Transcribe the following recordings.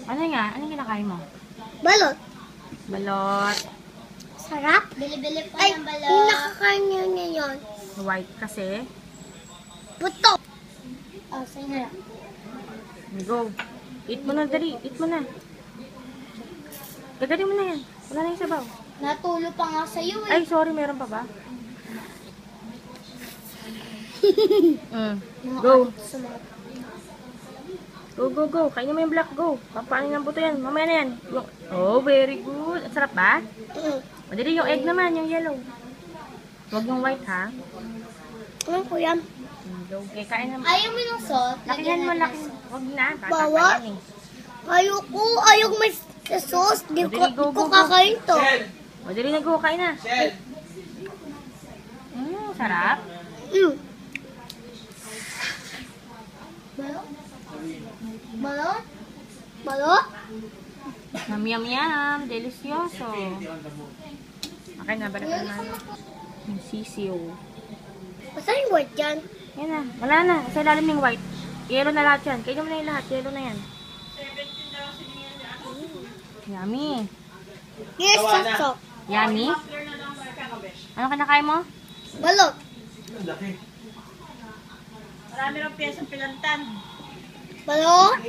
Ano nga? Anong kinakain mo? Balot. Balot. Sarap. Bili-bili po Ay, ng balot. yung nakakain niya ngayon. White kasi. Puto. Oh, sige. Go. Eat mo na, dali. Eat mo na. Gagaling mo na yan. Wala na yung sabaw. Natulo pa nga sa'yo eh. Ay, sorry. Meron pa ba? Go. Go, go, go. Kainin mo yung black. Go. Papanin ng buto yan. Mamaya na yan. Oh, very good. Ang sarap ba? Madali yung egg naman, yung yellow. Huwag yung white, ha? Ano po yan? Go. Okay, kain naman. Ayaw mo ng salt? Lakihan mo, laki. Huwag na. Bawa? Tatapayan eh. Ayoko. Ayoko may sauce. Di Madali, go, ko go, go. kakain to. Madali na, go. Kain na. Sarap. Balot? Balot? Balot? Yum, yum, yum. Delicioso. Okay na, balik na. Yung sisiyo. Basta yung word yan. Yan na. Wala na. Sa ilalim yung white. Yellow na lahat yan. Kainin mo na yung lahat. Yellow na yan. Yummy. Yes, sasok. Yummy? Ano kinakain mo? Balot. Marami ng piyesang pilantan. Balot?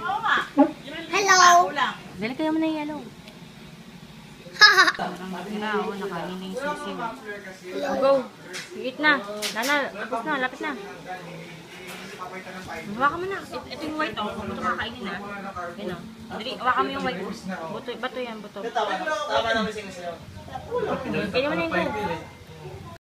Oo nga. Hello. Kulang. Dali kayo mo na yung yellow. Haha. Wala, oh. Nakain na yung sisiyo. Go. Eat na. Lana, tapos na. Lapit na. Hawakan mo na. Ito yung white, oh. Ito kakainin na. Yan, oh. Dali, hawakan mo yung white. Buto, bato yan, buto. Tama naman siya. Kaya mo na yung go.